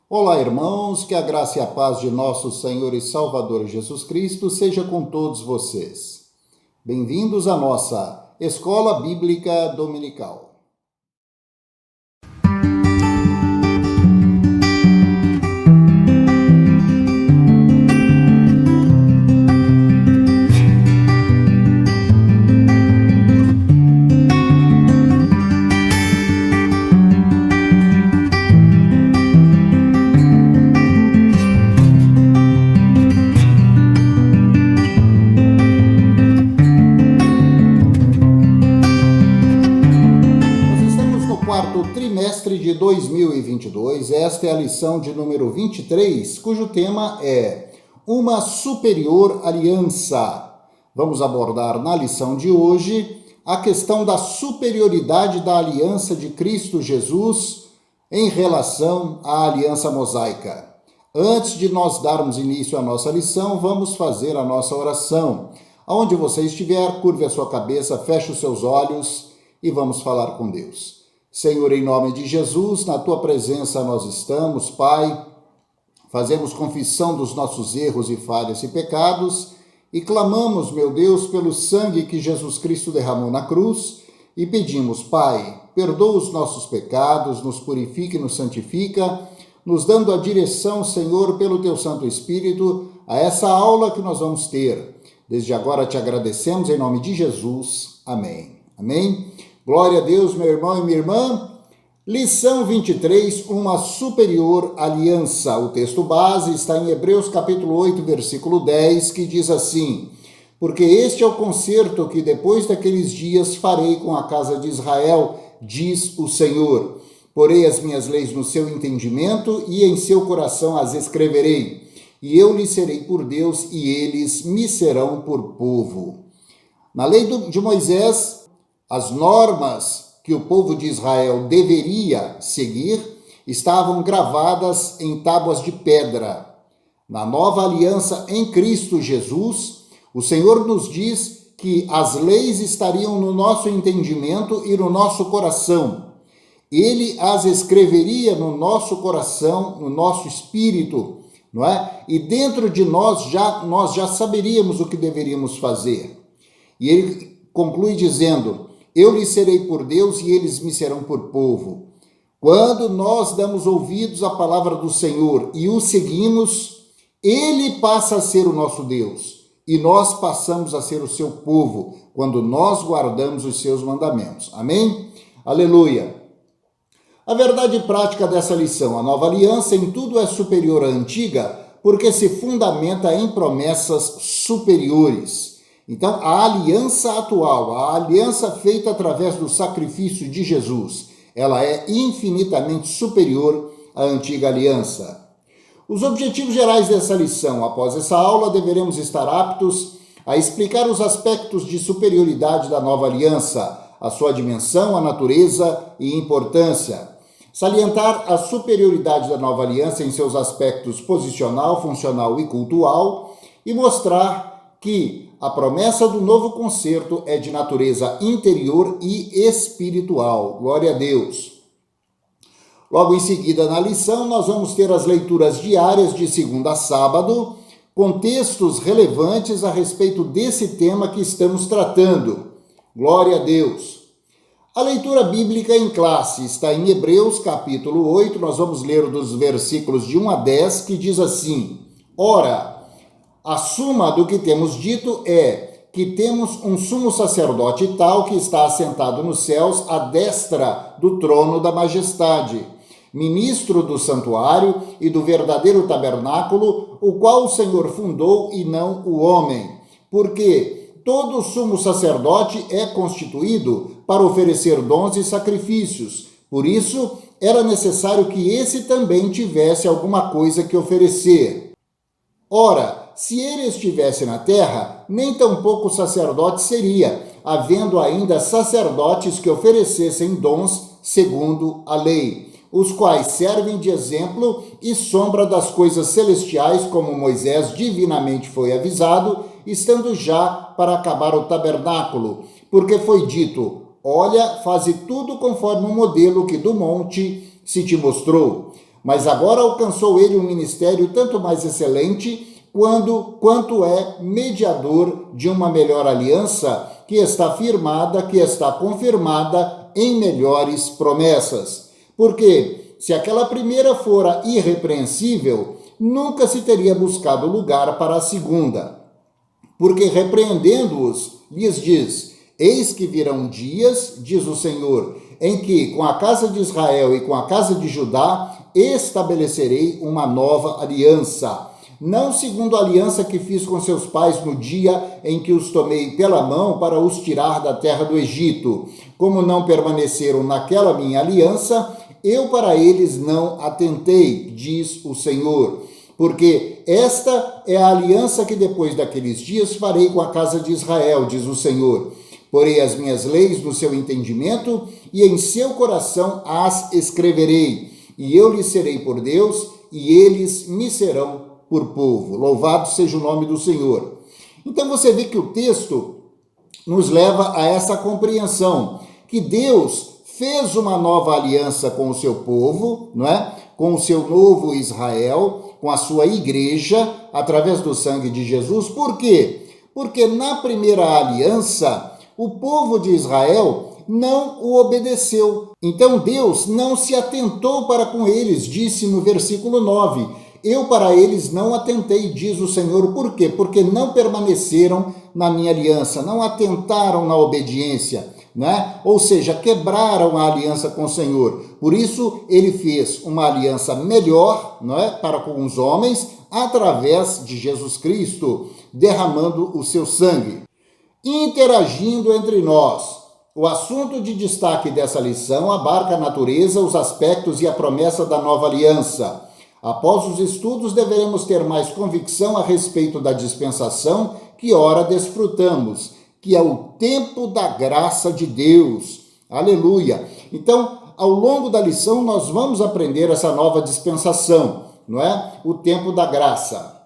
Olá, irmãos, que a graça e a paz de nosso Senhor e Salvador Jesus Cristo seja com todos vocês. Bem-vindos à nossa Escola Bíblica Dominical. Quarto trimestre de 2022, esta é a lição de número 23, cujo tema é Uma Superior Aliança. Vamos abordar na lição de hoje a questão da superioridade da aliança de Cristo Jesus em relação à aliança mosaica. Antes de nós darmos início à nossa lição, vamos fazer a nossa oração. Aonde você estiver, curve a sua cabeça, feche os seus olhos e vamos falar com Deus. Senhor, em nome de Jesus, na Tua presença nós estamos, Pai, fazemos confissão dos nossos erros e falhas e pecados e clamamos, meu Deus, pelo sangue que Jesus Cristo derramou na cruz e pedimos, Pai, perdoa os nossos pecados, nos purifica e nos santifica, nos dando a direção, Senhor, pelo Teu Santo Espírito, a essa aula que nós vamos ter. Desde agora te agradecemos em nome de Jesus. Amém. Amém. Glória a Deus, meu irmão e minha irmã. Lição 23, uma superior aliança. O texto base está em Hebreus capítulo 8, versículo 10, que diz assim: Porque este é o concerto que depois daqueles dias farei com a casa de Israel, diz o Senhor. Porei as minhas leis no seu entendimento e em seu coração as escreverei. E eu lhes serei por Deus e eles me serão por povo. Na lei de Moisés, as normas que o povo de Israel deveria seguir estavam gravadas em tábuas de pedra. Na nova aliança em Cristo Jesus, o Senhor nos diz que as leis estariam no nosso entendimento e no nosso coração. Ele as escreveria no nosso coração, no nosso espírito, não é? E dentro de nós já saberíamos o que deveríamos fazer. E ele conclui dizendo: Eu lhes serei por Deus e eles me serão por povo. Quando nós damos ouvidos à palavra do Senhor e o seguimos, Ele passa a ser o nosso Deus e nós passamos a ser o seu povo, quando nós guardamos os seus mandamentos. Amém? Aleluia! A verdade prática dessa lição: a nova aliança em tudo é superior à antiga, porque se fundamenta em promessas superiores. Então, a aliança atual, a aliança feita através do sacrifício de Jesus, ela é infinitamente superior à antiga aliança. Os objetivos gerais dessa lição: após essa aula, deveremos estar aptos a explicar os aspectos de superioridade da nova aliança, a sua dimensão, a natureza e importância. Salientar a superioridade da nova aliança em seus aspectos posicional, funcional e cultual e mostrar que a promessa do novo concerto é de natureza interior e espiritual. Glória a Deus. Logo em seguida, na lição, nós vamos ter as leituras diárias de segunda a sábado, com textos relevantes a respeito desse tema que estamos tratando. Glória a Deus. A leitura bíblica em classe está em Hebreus, capítulo 8, nós vamos ler dos versículos de 1 a 10, que diz assim: Ora, a suma do que temos dito é que temos um sumo sacerdote tal que está assentado nos céus à destra do trono da majestade, ministro do santuário e do verdadeiro tabernáculo, o qual o Senhor fundou e não o homem. Porque todo sumo sacerdote é constituído para oferecer dons e sacrifícios. Por isso, era necessário que esse também tivesse alguma coisa que oferecer. Ora, se ele estivesse na terra, nem tampouco sacerdote seria, havendo ainda sacerdotes que oferecessem dons segundo a lei, os quais servem de exemplo e sombra das coisas celestiais, como Moisés divinamente foi avisado, estando já para acabar o tabernáculo, porque foi dito: Olha, faze tudo conforme o modelo que do monte se te mostrou. mas agora alcançou ele um ministério tanto mais excelente quanto é mediador de uma melhor aliança que está firmada, que está confirmada em melhores promessas. Porque se aquela primeira fora irrepreensível, nunca se teria buscado lugar para a segunda. Porque repreendendo-os, lhes diz: eis que virão dias, diz o Senhor, em que com a casa de Israel e com a casa de Judá estabelecerei uma nova aliança. Não segundo a aliança que fiz com seus pais no dia em que os tomei pela mão para os tirar da terra do Egito. Como não permaneceram naquela minha aliança, eu para eles não atentei, diz o Senhor. Porque esta é a aliança que depois daqueles dias farei com a casa de Israel, diz o Senhor. Porei as minhas leis no seu entendimento e em seu coração as escreverei. E eu lhes serei por Deus e eles me serão por povo. Louvado seja o nome do Senhor. Então você vê que o texto nos leva a essa compreensão, que Deus fez uma nova aliança com o seu povo, não é? Com o seu novo Israel, com a sua igreja, através do sangue de Jesus. Por quê? Porque na primeira aliança, o povo de Israel não o obedeceu. Então Deus não se atentou para com eles, disse no versículo 9, eu para eles não atentei, diz o Senhor. Por quê? Porque não permaneceram na minha aliança, não atentaram na obediência, né? Ou seja, quebraram a aliança com o Senhor. Por isso, ele fez uma aliança melhor, não é? Para com os homens, através de Jesus Cristo, derramando o seu sangue. Interagindo entre nós. O assunto de destaque dessa lição abarca a natureza, os aspectos e a promessa da nova aliança. Após os estudos, deveremos ter mais convicção a respeito da dispensação que ora desfrutamos, que é o tempo da graça de Deus. Aleluia! Então, ao longo da lição, nós vamos aprender essa nova dispensação, não é? O tempo da graça.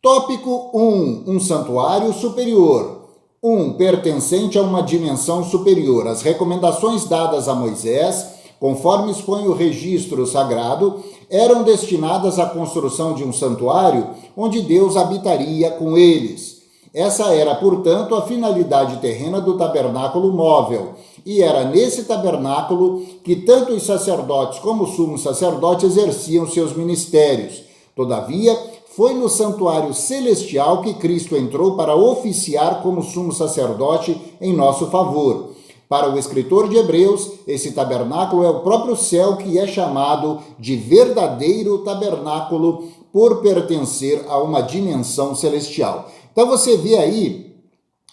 Tópico 1. Um santuário superior. 1. Pertencente a uma dimensão superior. As recomendações dadas a Moisés, conforme expõe o registro sagrado, eram destinadas à construção de um santuário onde Deus habitaria com eles. Essa era, portanto, a finalidade terrena do tabernáculo móvel, e era nesse tabernáculo que tanto os sacerdotes como o sumo sacerdote exerciam seus ministérios. Todavia, foi no santuário celestial que Cristo entrou para oficiar como sumo sacerdote em nosso favor. Para o escritor de Hebreus, esse tabernáculo é o próprio céu, que é chamado de verdadeiro tabernáculo por pertencer a uma dimensão celestial. Então você vê aí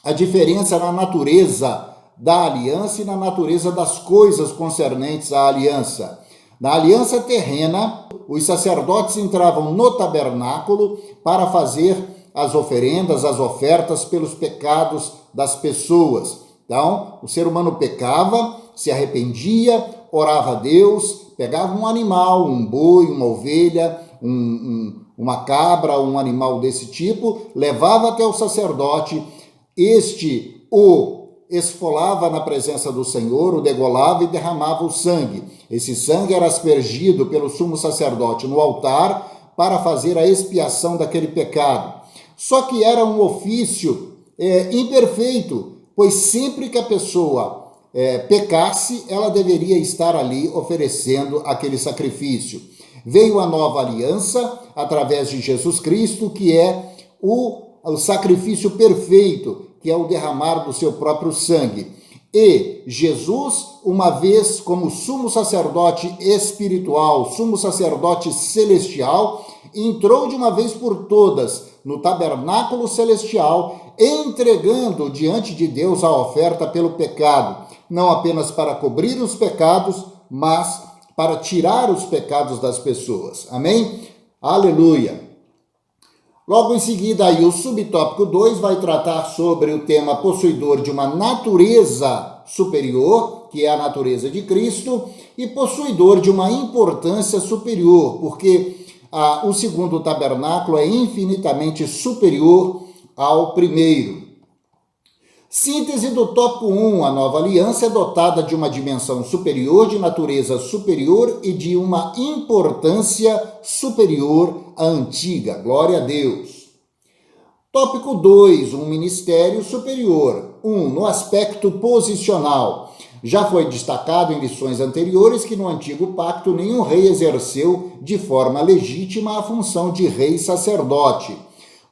a diferença na natureza da aliança e na natureza das coisas concernentes à aliança. Na aliança terrena, os sacerdotes entravam no tabernáculo para fazer as oferendas, as ofertas pelos pecados das pessoas. Então, o ser humano pecava, se arrependia, orava a Deus, pegava um animal, um boi, uma ovelha, uma cabra, um animal desse tipo, levava até o sacerdote, este o esfolava na presença do Senhor, o degolava e derramava o sangue. Esse sangue era aspergido pelo sumo sacerdote no altar para fazer a expiação daquele pecado. Só que era um ofício imperfeito, pois sempre que a pessoa pecasse, ela deveria estar ali oferecendo aquele sacrifício. Veio a nova aliança através de Jesus Cristo, que é o sacrifício perfeito, que é o derramar do seu próprio sangue. E Jesus, uma vez como sumo sacerdote espiritual, sumo sacerdote celestial, entrou de uma vez por todas no tabernáculo celestial, entregando diante de Deus a oferta pelo pecado, não apenas para cobrir os pecados, mas para tirar os pecados das pessoas. Amém? Aleluia! Logo em seguida, aí, o subtópico 2 vai tratar sobre o tema possuidor de uma natureza superior, que é a natureza de Cristo, e possuidor de uma importância superior, porque o segundo tabernáculo é infinitamente superior ao primeiro. Síntese do tópico 1. A nova aliança é dotada de uma dimensão superior, de natureza superior e de uma importância superior à antiga. Glória a Deus. Tópico 2. Um ministério superior. 1. No aspecto posicional. Já foi destacado em lições anteriores que no antigo pacto nenhum rei exerceu de forma legítima a função de rei sacerdote.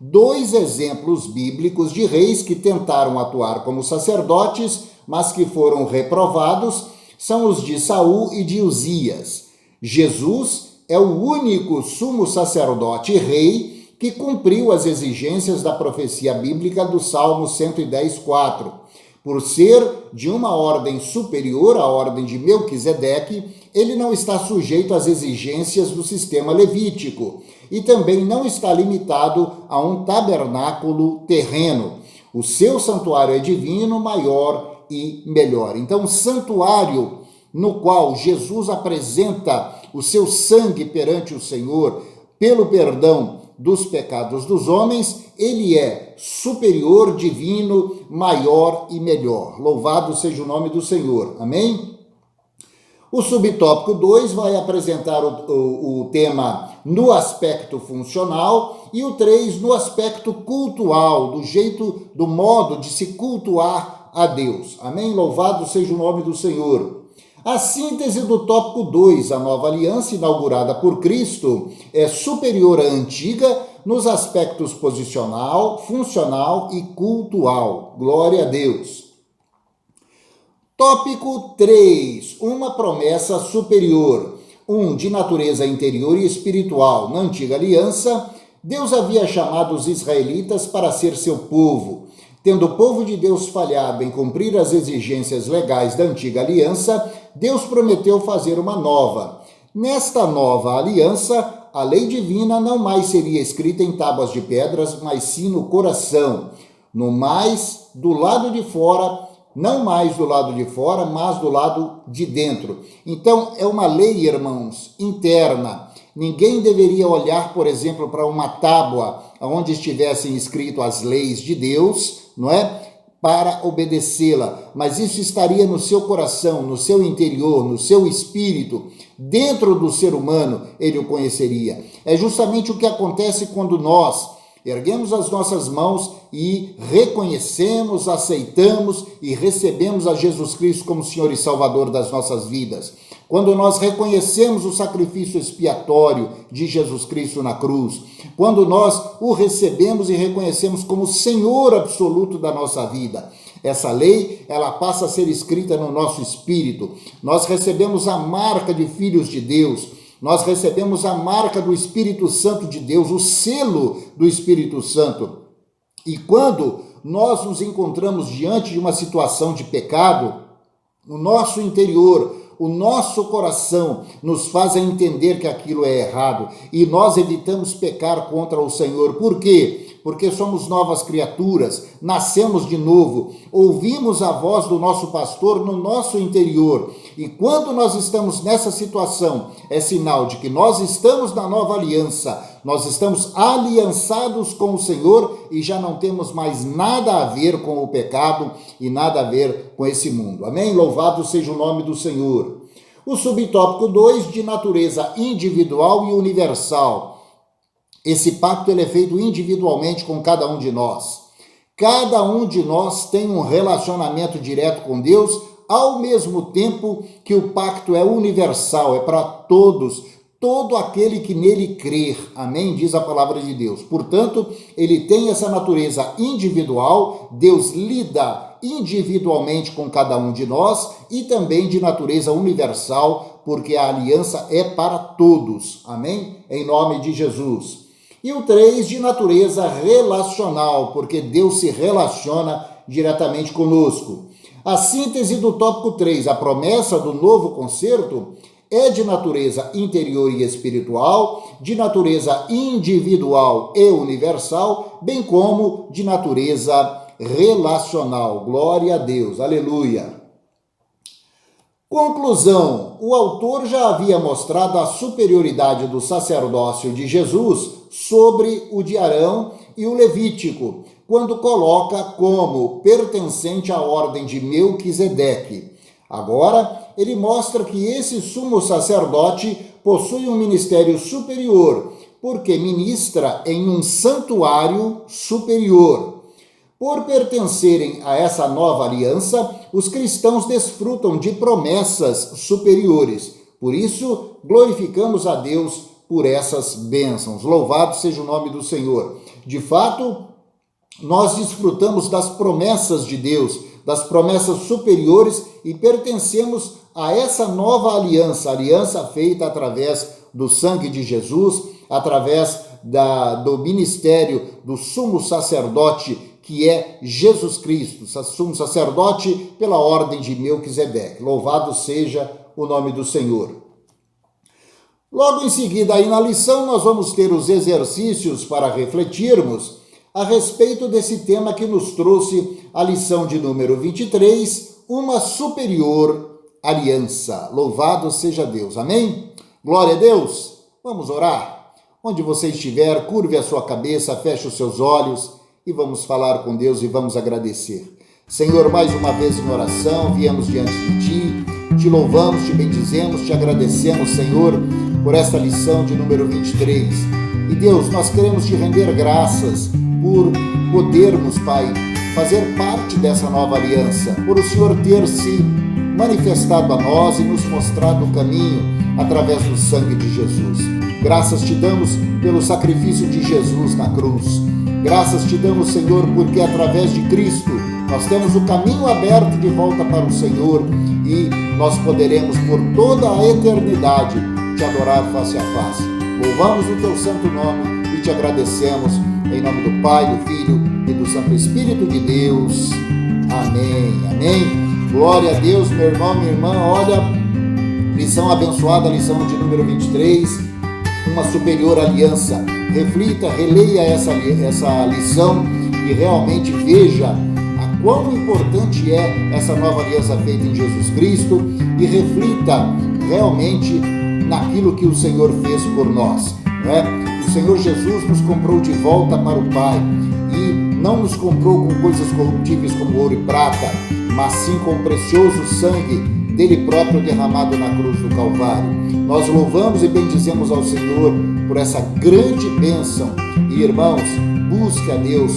2 exemplos bíblicos de reis que tentaram atuar como sacerdotes, mas que foram reprovados, são os de Saul e de Uzias. Jesus é o único sumo sacerdote rei que cumpriu as exigências da profecia bíblica do Salmo 110:4. Por ser de uma ordem superior à ordem de Melquisedeque, ele não está sujeito às exigências do sistema levítico e também não está limitado a um tabernáculo terreno. O seu santuário é divino, maior e melhor. Então, o santuário no qual Jesus apresenta o seu sangue perante o Senhor pelo perdão dos pecados dos homens, ele é superior, divino, maior e melhor. Louvado seja o nome do Senhor. Amém? O subtópico 2 vai apresentar o tema no aspecto funcional e o 3 no aspecto cultual, do modo de se cultuar a Deus. Amém? Louvado seja o nome do Senhor. A síntese do tópico 2, a nova aliança inaugurada por Cristo, é superior à antiga nos aspectos posicional, funcional e cultual. Glória a Deus. Tópico 3, uma promessa superior. 1, de natureza interior e espiritual. Na antiga aliança, Deus havia chamado os israelitas para ser seu povo. Tendo o povo de Deus falhado em cumprir as exigências legais da antiga aliança, Deus prometeu fazer uma nova. Nesta nova aliança, a lei divina não mais seria escrita em tábuas de pedras, mas sim no coração. No mais, do lado de fora, não mais do lado de fora, mas do lado de dentro. Então, é uma lei, irmãos, interna. Ninguém deveria olhar, por exemplo, para uma tábua onde estivessem escritas as leis de Deus, não é? Para obedecê-la, mas isso estaria no seu coração, no seu interior, no seu espírito, dentro do ser humano, ele o conheceria. É justamente o que acontece quando nós erguemos as nossas mãos e reconhecemos, aceitamos e recebemos a Jesus Cristo como Senhor e Salvador das nossas vidas. Quando nós reconhecemos o sacrifício expiatório de Jesus Cristo na cruz, quando nós o recebemos e reconhecemos como Senhor absoluto da nossa vida, essa lei, ela passa a ser escrita no nosso espírito. Nós recebemos a marca de filhos de Deus, nós recebemos a marca do Espírito Santo de Deus, o selo do Espírito Santo. E quando nós nos encontramos diante de uma situação de pecado, o nosso interior, o nosso coração nos faz entender que aquilo é errado e nós evitamos pecar contra o Senhor. Por quê? Porque somos novas criaturas, nascemos de novo, ouvimos a voz do nosso pastor no nosso interior. E quando nós estamos nessa situação, é sinal de que nós estamos na nova aliança, nós estamos aliançados com o Senhor e já não temos mais nada a ver com o pecado e nada a ver com esse mundo. Amém? Louvado seja o nome do Senhor. O subtópico 2, de natureza individual e universal. Esse pacto ele é feito individualmente com cada um de nós. Cada um de nós tem um relacionamento direto com Deus, ao mesmo tempo que o pacto é universal, é para todos, todo aquele que nele crer. Amém? Diz a palavra de Deus. Portanto, ele tem essa natureza individual, Deus lida individualmente com cada um de nós e também de natureza universal, porque a aliança é para todos. Amém? Em nome de Jesus. E o 3, de natureza relacional, porque Deus se relaciona diretamente conosco. A síntese do tópico 3, a promessa do novo concerto, é de natureza interior e espiritual, de natureza individual e universal, bem como de natureza relacional. Glória a Deus, aleluia. Conclusão: o autor já havia mostrado a superioridade do sacerdócio de Jesus sobre o de Arão e o Levítico, quando coloca como pertencente à ordem de Melquisedeque. Agora, ele mostra que esse sumo sacerdote possui um ministério superior, porque ministra em um santuário superior. Por pertencerem a essa nova aliança, os cristãos desfrutam de promessas superiores. Por isso, glorificamos a Deus por essas bênçãos. Louvado seja o nome do Senhor. De fato, nós desfrutamos das promessas de Deus, das promessas superiores e pertencemos a essa nova aliança, aliança feita através do sangue de Jesus, através do ministério do sumo sacerdote, que é Jesus Cristo, sumo sacerdote pela ordem de Melquisedeque. Louvado seja o nome do Senhor. Logo em seguida, aí na lição, nós vamos ter os exercícios para refletirmos a respeito desse tema que nos trouxe a lição de número 23, uma superior aliança. Louvado seja Deus. Amém? Glória a Deus. Vamos orar? Onde você estiver, curve a sua cabeça, feche os seus olhos e vamos falar com Deus e vamos agradecer. Senhor, mais uma vez em oração, viemos diante de Ti, Te louvamos, Te bendizemos, Te agradecemos, Senhor, por esta lição de número 23. E Deus, nós queremos Te render graças por podermos, Pai, fazer parte dessa nova aliança, por o Senhor ter se manifestado a nós e nos mostrado o caminho através do sangue de Jesus. Graças Te damos pelo sacrifício de Jesus na cruz. Graças Te damos, Senhor, porque através de Cristo nós temos o caminho aberto de volta para o Senhor e nós poderemos por toda a eternidade Te adorar face a face. Louvamos o Teu santo nome e Te agradecemos em nome do Pai, do Filho e do Santo Espírito de Deus. Amém, amém. Glória a Deus, meu irmão, minha irmã. Olha, lição abençoada, lição de número 23, uma superior aliança. Reflita, releia essa lição e realmente veja quão importante é essa nova aliança feita em Jesus Cristo e reflita realmente naquilo que o Senhor fez por nós, não é? O Senhor Jesus nos comprou de volta para o Pai e não nos comprou com coisas corruptíveis como ouro e prata, mas sim com o precioso sangue dele próprio derramado na cruz do Calvário. Nós louvamos e bendizemos ao Senhor por essa grande bênção. E irmãos, busque a Deus,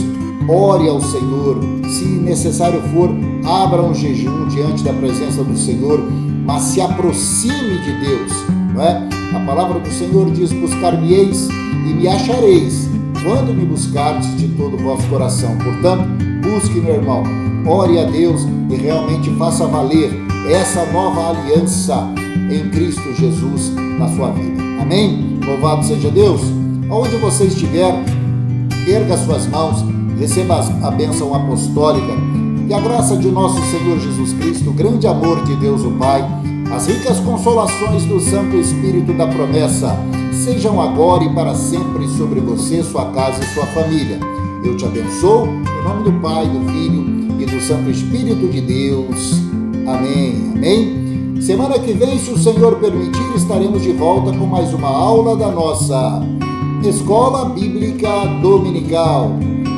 ore ao Senhor, se necessário for, abra um jejum diante da presença do Senhor, mas se aproxime de Deus, não é? A palavra do Senhor diz: buscar-me-eis e me achareis, quando me buscardes de todo o vosso coração. Portanto, busque, meu irmão, ore a Deus e realmente faça valer essa nova aliança em Cristo Jesus na sua vida. Amém? Louvado seja Deus. Aonde você estiver, erga suas mãos, receba a bênção apostólica e a graça de nosso Senhor Jesus Cristo, o grande amor de Deus o Pai, as ricas consolações do Santo Espírito da promessa, sejam agora e para sempre sobre você, sua casa e sua família. Eu te abençoo, em nome do Pai, do Filho e do Santo Espírito de Deus. Amém, amém. Semana que vem, se o Senhor permitir, estaremos de volta com mais uma aula da nossa Escola Bíblica Dominical.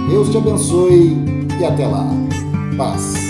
Deus te abençoe e até lá. Paz.